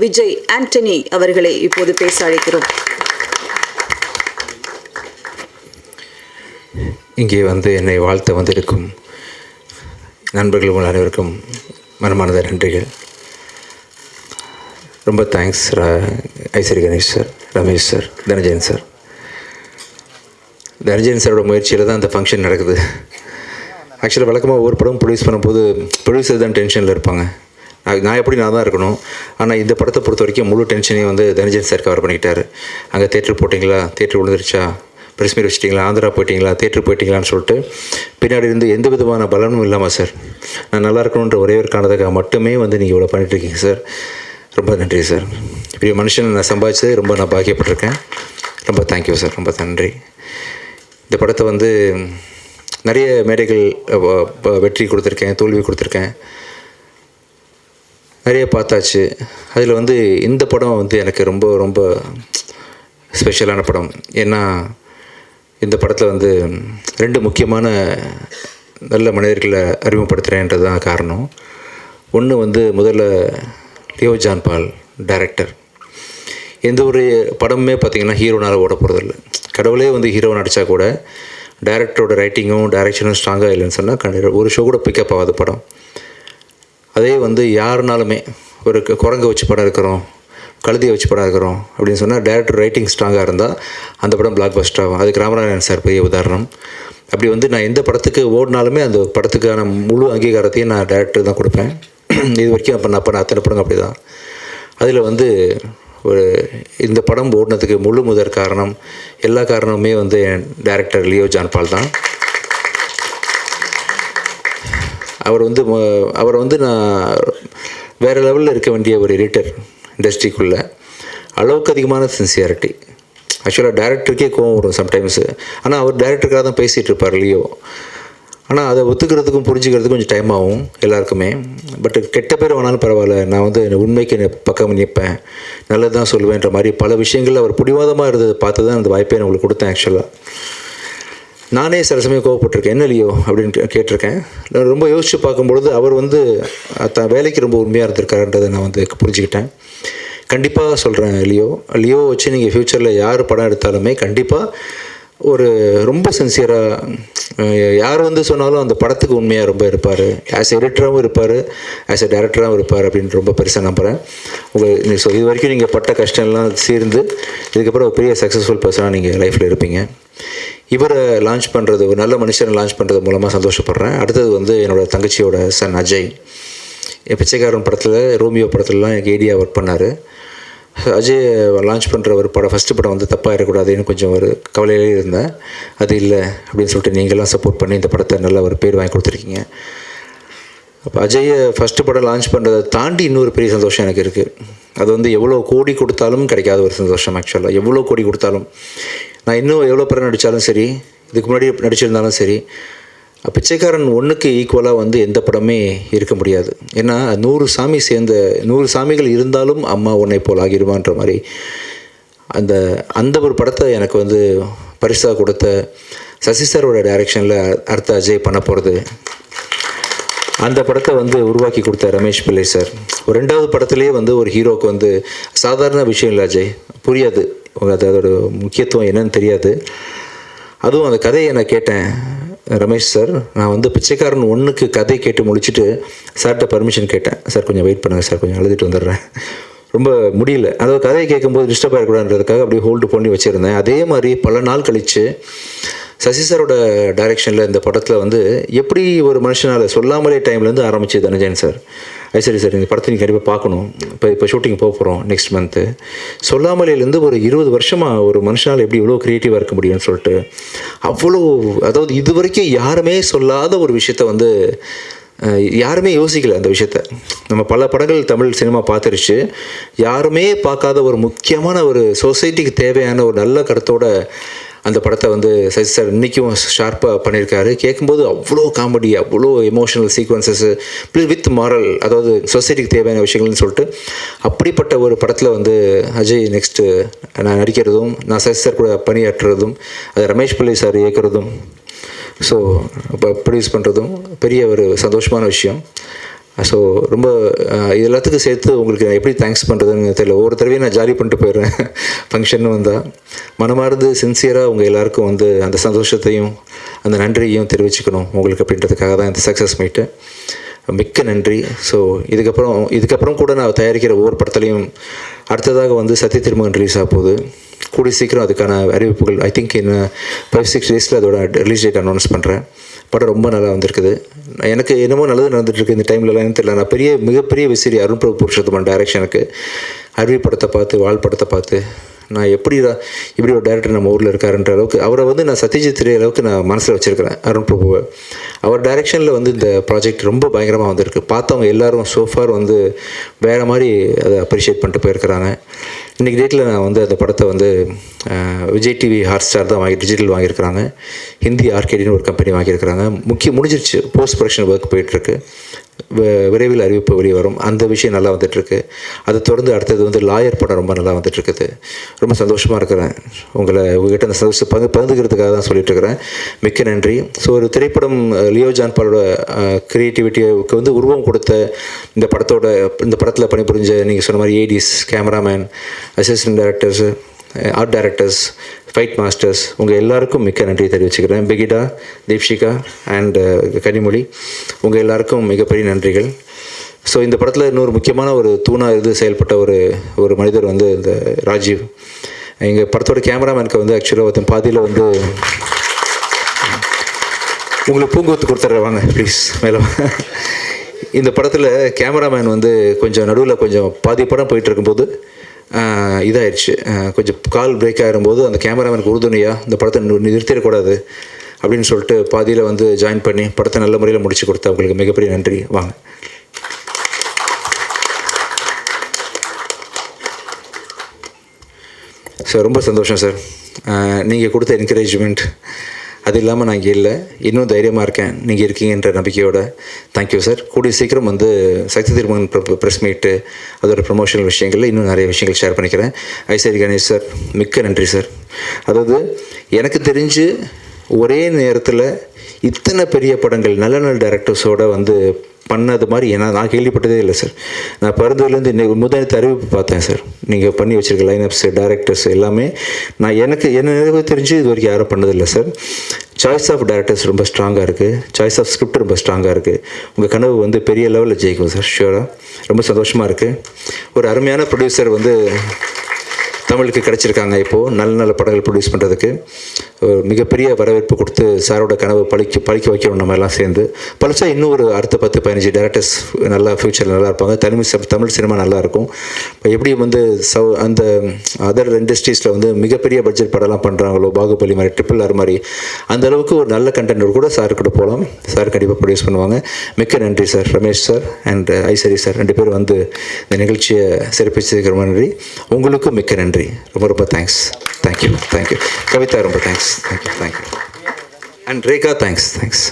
விஜய் ஆண்டனி அவர்களை இப்போது பேச அழைக்கிறோம். இங்கே வந்து என்னை வாழ்த்த வந்திருக்கும் நண்பர்கள் உங்கள் அனைவருக்கும் மனமார்ந்த நன்றிகள். ரொம்ப thanks Ishari Ganesh sir, Ramesh sir, Dhanajayan sir. Dhanajayan சாரோட முயற்சியில் தான் அந்த ஃபங்க்ஷன் நடக்குது. ஆக்சுவலாக வழக்கமாக ஒவ்வொரு படம் ப்ரொடியூஸ் பண்ணும்போது ப்ரொடியூசர் தான் டென்ஷனில் இருப்பாங்க. நான் தான் இருக்கணும். ஆனால் இந்த படத்தை பொறுத்த வரைக்கும் முழு டென்ஷனையும் வந்து தனஜயன் சார் கவர் பண்ணிக்கிட்டார். அங்கே தேட்டர் போட்டிங்களா, தேட்டர் விழுந்துருச்சா, ப்ரெஸ் மீட் வச்சிட்டிங்களா, ஆந்திரா போயிட்டிங்களா, தேட்டர் போயிட்டிங்களான்னு சொல்லிட்டு பின்னாடி இருந்து எந்த விதமான பலனும் இல்லாமல் சார் நான் நல்லா இருக்கணுன்ற ஒரே ஒரு காரணத்துக்காக மட்டுமே வந்து நீங்கள் இவ்வளோ பண்ணிட்டுருக்கீங்க சார். ரொம்ப நன்றி சார். இப்படி மனுஷன் நான் சம்பாதிச்சது ரொம்ப நான் பாக்கியப்பட்டிருக்கேன். ரொம்ப தேங்க்யூ சார், ரொம்ப நன்றி. இந்த படத்தை வந்து நிறைய மேடைகள் வெற்றி கொடுத்துருக்கேன், தோல்வி கொடுத்துருக்கேன், நிறைய பார்த்தாச்சு. அதில் வந்து இந்த படம் வந்து எனக்கு ரொம்ப ரொம்ப ஸ்பெஷலான படம். ஏன்னா இந்த படத்தில் வந்து 2 முக்கியமான நல்ல மனிதர்களை அறிமுகப்படுத்துகிறேன்றது தான் காரணம். ஒன்று வந்து முதல்ல லியோ ஜான் பால் டைரக்டர். எந்த ஒரு படமுமே பார்த்திங்கன்னா ஹீரோனால் ஓட போகிறதில்ல. கடவுளே வந்து ஹீரோ நடித்தா கூட டைரக்டரோட ரைட்டிங்கும் டைரக்ஷனும் ஸ்ட்ராங்காக இல்லைன்னு சொன்னால் ஒரு ஷோ கூட பிக்கப் ஆகாத படம். அதே வந்து யாருனாலுமே ஒரு குரங்கை வச்சு படம் இருக்கிறோம், கழுதியை வச்சு படம் இருக்கிறோம் அப்படின்னு சொன்னால் டைரக்டர் ரைட்டிங் ஸ்ட்ராங்காக இருந்தால் அந்த படம் பிளாக் பஸ்டர் ஆகும். அதுக்கு ராமநாதன் சார் பெரிய உதாரணம். அப்படி வந்து நான் எந்த படத்துக்கு ஓடினாலுமே அந்த படத்துக்கான முழு அங்கீகாரத்தையும் நான் டைரக்டர் தான் கொடுப்பேன். இது வரைக்கும் அப்போ நான் அத்தனை படங்க அப்படி தான். அதில் வந்து இந்த படம் ஓடினதுக்கு முழு முதற் காரணம், எல்லா காரணமுமே வந்து என் டைரக்டர் லியோ ஜான் பால் தான். அவர் வந்து நான் வேறு லெவலில் இருக்க வேண்டிய ஒரு எடிட்டர் இண்டஸ்ட்ரிக்குள்ளே. அளவுக்கு அதிகமான சின்சியாரிட்டி. ஆக்சுவலாக டைரக்டருக்கே கோவம் வரும் சம்டைம்ஸு. ஆனால் அவர் டைரக்டருக்காக தான் பேசிகிட்டு இருப்பார் லியோ. ஆனால் அதை ஒத்துக்கிறதுக்கும் புரிஞ்சுக்கிறதுக்கும் கொஞ்சம் டைம் ஆகும் எல்லாருக்குமே. பட் கெட்ட பேர் வேணாலும் பரவாயில்ல, நான் வந்து உண்மைக்கு பக்கம் நிற்பேன், நல்லது தான் சொல்லுவேன்ற மாதிரி பல விஷயங்கள் அவர் பிடிவாதமாக இருந்ததை பார்த்து தான் அந்த வாய்ப்பை நான் உங்களுக்கு கொடுத்தேன். ஆக்சுவலாக நானே சில சமயம் கோவப்பட்டிருக்கேன், என்ன லியோ அப்படின்னு கேட்டிருக்கேன். நான் ரொம்ப யோசித்து பார்க்கும்பொழுது அவர் வந்து தான் வேலைக்கு ரொம்ப உண்மையாக இருந்திருக்காருன்றதை நான் வந்து புரிஞ்சுக்கிட்டேன். கண்டிப்பாக சொல்கிறேன், லியோ வச்சு நீங்கள் ஃப்யூச்சரில் யார் படம் எடுத்தாலுமே கண்டிப்பாக ஒரு ரொம்ப சின்சியராக யார் வந்து சொன்னாலும் அந்த படத்துக்கு உண்மையாக ரொம்ப இருப்பார். ஆஸ் எடிட்டராகவும் இருப்பார், ஆஸ் எ டைரக்டராகவும் இருப்பார் அப்படின்னு ரொம்ப பெருசாக நம்புகிறேன். ஸோ இது வரைக்கும் நீங்கள் பட்ட கஷ்டம்லாம் சேர்ந்து இதுக்கப்புறம் ஒரு பெரிய சக்ஸஸ்ஃபுல் பர்சனாக நீங்கள் லைஃப்பில் இருப்பீங்க. இவரை லான்ச் பண்ணுறது, ஒரு நல்ல மனுஷனை லான்ச் பண்ணுறது மூலமாக சந்தோஷப்படுறேன். அடுத்தது வந்து என்னோடய தங்கச்சியோட சன் அஜய். என் பிச்சைக்காரன் படத்தில், ரோமியோ படத்துலலாம் எனக்கு ஏடியா ஒர்க் பண்ணார். அஜய் லான்ச் பண்ணுற ஒரு படம், ஃபஸ்ட்டு படம் வந்து தப்பாக இருக்கக்கூடாதுன்னு கொஞ்சம் ஒரு கவலையிலே இருந்தேன். அது இல்லை அப்படின்னு சொல்லிட்டு நீங்கள்லாம் சப்போர்ட் பண்ணி இந்த படத்தை நல்ல ஒரு பேர் வாங்கி கொடுத்துருக்கீங்க. அப்போ அஜயை ஃபஸ்ட்டு படம் லான்ச் பண்ணுறதை தாண்டி இன்னொரு பெரிய சந்தோஷம் எனக்கு இருக்குது. அது வந்து எவ்வளோ கோடி கொடுத்தாலும் கிடைக்காத ஒரு சந்தோஷம். ஆக்சுவலாக எவ்வளோ கோடி கொடுத்தாலும், நான் இன்னும் எவ்வளோ படம் நடித்தாலும் சரி, இதுக்கு முன்னாடி நடிச்சிருந்தாலும் சரி, பிச்சைக்காரன் 1க்கு ஈக்குவலாக வந்து எந்த படமே இருக்க முடியாது. ஏன்னா 100 சாமிகள் இருந்தாலும் அம்மா உன்னை போல் ஆகிடுவான்ற மாதிரி அந்த ஒரு படத்தை எனக்கு வந்து பரிசாக கொடுத்த சசி சாரோட டைரக்ஷனில் அடுத்த அஜய் பண்ண போகிறது. அந்த படத்தை வந்து உருவாக்கி கொடுத்த ரமேஷ் பிள்ளை சார். ஒரு 2வது படத்துலேயே வந்து ஒரு ஹீரோவுக்கு வந்து சாதாரண விஷயம் இல்லை அஜய், புரியாது, அதோட முக்கியத்துவம் என்னன்னு தெரியாது. அதுவும் அந்த கதையை நான் கேட்டேன், ரமேஷ் சார் நான் வந்து பிச்சைக்காரன் 1க்கு கதை கேட்டு முடிச்சுட்டு சார்கிட்ட பர்மிஷன் கேட்டேன். சார் கொஞ்சம் வெயிட் பண்ணுங்கள் சார், கொஞ்சம் அழுதுட்டு வந்துடுறேன், ரொம்ப முடியல, அதாவது கதையை கேட்கும்போது டிஸ்டர்ப் ஆகிடக்கூடாதுன்றதுக்காக அப்படியே ஹோல்டு பண்ணி வச்சுருந்தேன். அதே மாதிரி பல நாள் கழித்து சசி சாரோட டைரெக்ஷனில் இந்த படத்தில் வந்து எப்படி ஒரு மனுஷனால் சொல்லாமலே டைம்லேருந்து ஆரம்பிச்சு தனஜயன் சார், சரி சார் இந்த படத்தை நீங்கள் கண்டிப்பாக பார்க்கணும், இப்போ ஷூட்டிங் போக போகிறோம் நெக்ஸ்ட் மந்த்து, சொல்லாமலேருந்து ஒரு 20 வருஷமாக ஒரு மனுஷனால் எப்படி இவ்வளோ க்ரியேட்டிவாக இருக்க முடியும்னு சொல்லிட்டு அவ்வளோ, அதாவது இது வரைக்கும் யாருமே சொல்லாத ஒரு விஷயத்த வந்து யாருமே யோசிக்கலை. அந்த விஷயத்த நம்ம பல படங்கள் தமிழ் சினிமா பார்த்துருச்சு, யாருமே பார்க்காத ஒரு முக்கியமான ஒரு சொசைட்டிக்கு தேவையான ஒரு நல்ல கருத்தோட அந்த படத்தை வந்து சசி சார் இன்றைக்கும் ஷார்ப்பாக பண்ணியிருக்காரு. கேட்கும்போது அவ்வளோ காமெடி, அவ்வளோ emotional sequences plus with moral, அதாவது சொசைட்டிக்கு தேவையான விஷயங்கள்னு சொல்லிட்டு அப்படிப்பட்ட ஒரு படத்தில் வந்து அஜய் நெக்ஸ்ட்டு நான் நடிக்கிறதும், நான் சசி சார் கூட பணியாற்றுறதும், அது ரமேஷ் பிள்ளை சார் இயக்கிறதும், ஸோ ப்ரொடியூஸ் பண்ணுறதும் பெரிய ஒரு சந்தோஷமான விஷயம். ஸோ ரொம்ப இது எல்லாத்துக்கும் சேர்த்து உங்களுக்கு நான் எப்படி தேங்க்ஸ் பண்ணுறதுன்னு தெரியல. ஒவ்வொரு தடவையும் நான் ஜாலி பண்ணிட்டு போயிடுறேன் ஃபங்க்ஷன் வந்தால். மனமார்ந்து சின்சியராக உங்கள் எல்லாருக்கும் வந்து அந்த சந்தோஷத்தையும் அந்த நன்றியையும் தெரிவிச்சுக்கணும் உங்களுக்கு அப்படின்றதுக்காக தான் இந்த சக்ஸஸ் மீட்டு. மிக்க நன்றி. ஸோ இதுக்கப்புறம் கூட நான் தயாரிக்கிற ஒவ்வொரு படத்துலையும் அடுத்ததாக வந்து சத்ய திருமகன் ரிலீஸ் ஆக போகுது. கூடிய சீக்கிரம் அதுக்கான அறிவிப்புகள் ஐ திங்க் இன்னும் 5-6 டேஸில் அதோட ரிலீஸ் டேட் அனௌன்ஸ் பண்ணுறேன். படம் ரொம்ப நல்லா வந்திருக்குது. எனக்கு என்னமோ நல்லது நடந்துகிட்ருக்கு இந்த டைம்லலாம் தெரியல. நான் மிகப்பெரிய விசிறி அருண் பிரபு புருஷோத்தமன் டைரக்ஷனுக்கு அருவி படத்தை பார்த்து வாழ் படத்தை பார்த்து நான் இப்படி ஒரு டேரக்டர் நம்ம ஊரில் இருக்காருன்ற அளவுக்கு அவரை வந்து நான் சத்யஜித் ரே அளவுக்கு நான் மனசில் வச்சுருக்கிறேன் அருண் பிரபுவை. அவர் டைரெக்ஷனில் வந்து இந்த ப்ராஜெக்ட் ரொம்ப பயங்கரமாக வந்திருக்கு. பார்த்தவங்க எல்லோரும் சோஃபார் வந்து வேறு மாதிரி அதை அப்ரிஷியேட் பண்ணிட்டு போயிருக்கிறாங்க. இன்றைக்கி டேட்டில் நான் வந்து அந்த படத்தை வந்து விஜய் டிவி ஹாட்ஸ்டார் தான் டிஜிட்டல் வாங்கியிருக்கிறாங்க. ஹிந்தி ஆர்கேடின்னு ஒரு கம்பெனி வாங்கியிருக்கிறாங்க. முடிஞ்சிருச்சு. போஸ்ட் ப்ரொடக்ஷன் ஒர்க் போயிட்டுருக்கு. விரைவில் அறிவிப்பு வெளியே வரும். அந்த விஷயம் நல்லா வந்துட்டுருக்கு. அதை தொடர்ந்து அடுத்தது வந்து லாயர் படம் ரொம்ப நல்லா வந்துட்டுருக்குது. ரொம்ப சந்தோஷமாக இருக்கிறேன். உங்கள்கிட்ட அந்த சந்தோஷம் பகிர்ந்துக்கிறதுக்காக தான் சொல்லிட்டுருக்கிறேன். மிக்க நன்றி. ஸோ ஒரு திரைப்படம் லியோ ஜான் பாலோட க்ரியேட்டிவிட்டிக்கு வந்து உருவம் கொடுத்த இந்த படத்தில் பணிபுரிஞ்ச நீங்கள் சொன்ன மாதிரி ADs, cameraman, assistant directors, art directors, fight masters உங்கள் எல்லாருக்கும் மிக்க நன்றி தெரிவிச்சுக்கிறேன். பிகிடா, தீப்ஷிகா அண்ட் கனிமொழி உங்கள் எல்லாருக்கும் மிகப்பெரிய நன்றிகள். ஸோ இந்த படத்தில் இன்னொரு முக்கியமான ஒரு தூணாக செயல்பட்ட ஒரு மனிதர் வந்து இந்த ராஜீவ். எங்கள் படத்தோட கேமராமேனுக்கு வந்து ஆக்சுவலாக ஒருத்தன் பாதியில் வந்து உங்களுக்கு பூங்கொத்து கொடுத்துட்றவாங்க ப்ளீஸ் மேலே. இந்த படத்தில் கேமராமேன் வந்து கொஞ்சம் நடுவில் கொஞ்சம் பாதி படம் போயிட்டு இருக்கும்போது இதாகிடுச்சு. கொஞ்சம் கால் பிரேக் ஆகிரும்போது அந்த கேமராமேனுக்கு உறுதுணையாக இந்த படத்தை நிறுத்திடக்கூடாது அப்படின்னு சொல்லிட்டு பாதியில் வந்து ஜாயின் பண்ணி படத்தை நல்ல முறையில் முடிச்சு கொடுத்தா உங்களுக்கு மிகப்பெரிய நன்றி. வாங்க. சார் ரொம்ப சந்தோஷம் சார். நீங்கள் கொடுத்த என்கரேஜ்மெண்ட் அது இல்லாமல் நான் இங்கே இல்லை. இன்னும் தைரியமாக இருக்கேன் நீங்கள் இருக்கீங்கன்ற நம்பிக்கையோட. Thank you sir. கூடிய சீக்கிரம் வந்து சக்தி திருமகன் ப்ரெஸ் மீட்டு அதோட ப்ரமோஷனல் விஷயங்களில் இன்னும் நிறைய விஷயங்கள் ஷேர் பண்ணிக்கிறேன். ஐசரி கணேஷ் சார் மிக்க நன்றி சார். அதாவது எனக்கு தெரிஞ்சு ஒரே நேரத்தில் இத்தனை பெரிய படங்கள் நல்ல டைரக்டர்ஸோடு வந்து பண்ணது மாதிரி நான் கேள்விப்பட்டதே இல்லை சார். நான் பிறந்ததுலேருந்து முதலத்து அறிவிப்பு பார்த்தேன் சார். நீங்கள் பண்ணி வச்சுருக்க லைனப்ஸு, டைரக்டர்ஸ் எல்லாமே என்ன தெரிஞ்சு இது வரைக்கும் யாரும் பண்ணதில்லை சார். சாய்ஸ் ஆஃப் டைரக்டர்ஸ் ரொம்ப ஸ்ட்ராங்காக இருக்குது. சாய்ஸ் ஆஃப் ஸ்கிரிப்ட் ரொம்ப ஸ்ட்ராங்காக இருக்குது. உங்கள் கனவு வந்து பெரிய லெவலில் ஜெயிக்கும் சார் ஷியோராக. ரொம்ப சந்தோஷமாக இருக்குது. ஒரு அருமையான ப்ரொடியூசர் வந்து தமிழுக்கு கிடச்சிருக்காங்க. இப்போது நல்ல படங்கள் ப்ரொடியூஸ் பண்ணுறதுக்கு மிகப்பெரிய வரவேற்பு கொடுத்து சாரோட கனவு பழிக்க வைக்கணும். நம்ம எல்லாம் சேர்ந்து பழிச்சா இன்னும் ஒரு அடுத்த 10-15 டேரக்டர்ஸ் நல்லா ஃப்யூச்சரில் நல்லா இருப்பாங்க. தமிழ் சினிமா நல்லாயிருக்கும். இப்போ எப்படி வந்து அந்த அதர் இண்டஸ்ட்ரீஸில் வந்து மிகப்பெரிய பட்ஜெட் படம்லாம் பண்ணுறாங்களோ, பாகுபலி மாதிரி, RRR மாதிரி, அந்த அளவுக்கு ஒரு நல்ல கண்டென்ட் கூட சார் கூட போகலாம். சார் கண்டிப்பாக ப்ரொடியூஸ் பண்ணுவாங்க. மிக்க நன்றி sir. Ramesh sir and Ishari sir 2 பேரும் வந்து இந்த நிகழ்ச்சியை சிறப்பிச்சதுக்கு ரொம்ப நன்றி. உங்களுக்கும் மிக்க நன்றி. ரொம்ப தேங்க்ஸ். தேங்க்யூ. கவிதா ரொம்ப thanks. Thank you. And Rekha thanks.